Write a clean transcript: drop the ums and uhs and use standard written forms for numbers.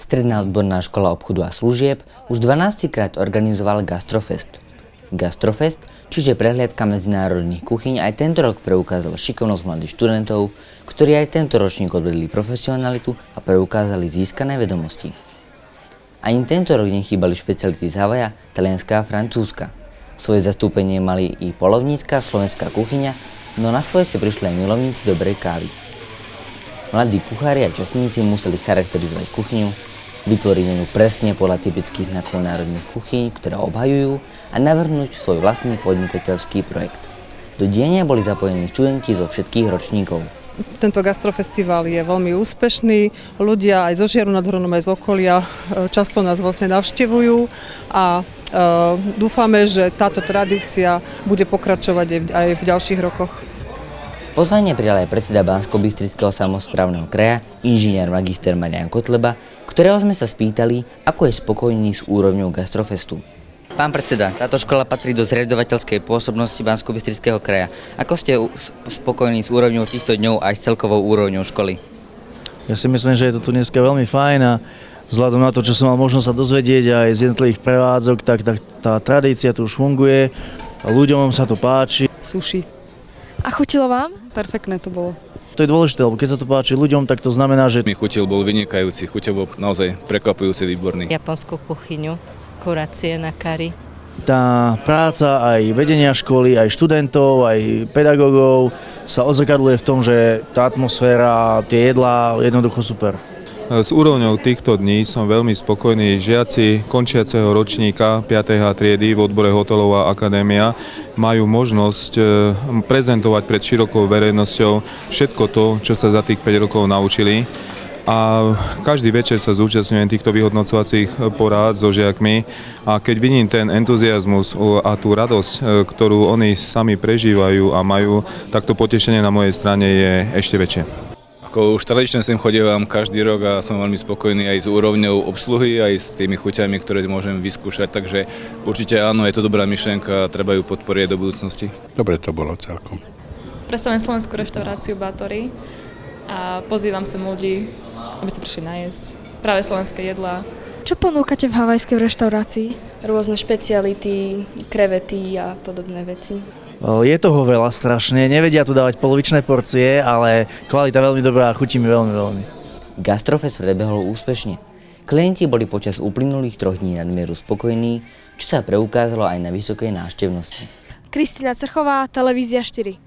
Stredná odborná škola obchodu a služieb už 12. krát organizovala Gastrofest. Gastrofest, čiže prehliadka medzinárodných kuchyň, aj tento rok preukázal šikovnosť mladých študentov, ktorí aj tento ročník odvedli profesionalitu a preukázali získané vedomosti. Ani tento rok nechýbali špeciality z Havaja, Talianska a Francúzska. Svoje zastúpenie mali i poľovnícka slovenská kuchyňa, no na svoje si prišli aj milovníci dobrej kávy. Mladí kuchári a čašníci museli charakterizovať kuchyňu, vytvoriť menu presne podľa typických znakov národných kuchyň, ktoré obhajujú, a navrhnúť svoj vlastný podnikateľský projekt. Do diania boli zapojení študenti zo všetkých ročníkov. Tento gastrofestival je veľmi úspešný, ľudia aj zo Žiaru nad Hronom, aj z okolia často nás vlastne navštevujú a dúfame, že táto tradícia bude pokračovať aj v ďalších rokoch. Pozvanie prijal aj predseda Banskobystrického samosprávneho kraja, inžinier magister Marián Kotleba, ktorého sme sa spýtali, ako je spokojný s úrovňou Gastrofestu. Pán predseda, táto škola patrí do zriaďovateľskej pôsobnosti Banskobystrického kraja. Ako ste spokojní s úrovňou týchto dňov aj s celkovou úrovňou školy? Ja si myslím, že je to tu dneska veľmi fajn a vzhľadom na to, čo som mal možnosť sa dozvedieť aj z jednotlivých prevádzok, tak tá tradícia tu už funguje a ľuďom sa to páči. Sushi. A chutilo vám? Perfektné to bolo. To je dôležité, lebo keď sa to páči ľuďom, tak to znamená, že... Mi chutil bol vynikajúci, chuťo bol naozaj prekvapujúci, výborný. Japonskú kuchyňu, kurácie na kari. Tá práca aj vedenia školy, aj študentov, aj pedagógov sa odzrkadluje v tom, že tá atmosféra, tie jedlá, jednoducho super. S úrovňou týchto dní som veľmi spokojný. Žiaci končiaceho ročníka 5. triedy v odbore hotelová akadémia majú možnosť prezentovať pred širokou verejnosťou všetko to, čo sa za tých 5 rokov naučili. A každý večer sa zúčastňujem týchto vyhodnocovacích porád so žiakmi a keď vidím ten entuziazmus a tú radosť, ktorú oni sami prežívajú a majú, tak to potešenie na mojej strane je ešte väčšie. Už tradične sem chodievam každý rok a som veľmi spokojný aj s úrovňou obsluhy, aj s tými chuťami, ktoré môžem vyskúšať, takže určite áno, je to dobrá myšlienka a treba ju podporiť do budúcnosti. Dobre to bolo celkom. Predstavujem slovenskú reštauráciu Batory a pozývam sem ľudí, aby sa prišli najesť. Práve slovenské jedlá. Čo ponúkate v havajskej reštaurácii? Rôzne špeciality, krevety a podobné veci. Je toho veľa strašne, nevedia tu dávať polovičné porcie, ale kvalita veľmi dobrá a chutí mi veľmi. Gastrofest prebehol úspešne. Klienti boli počas uplynulých 3 dní nadmieru spokojní, čo sa preukázalo aj na vysokej návštevnosti. Kristína Crchová, Televízia 4.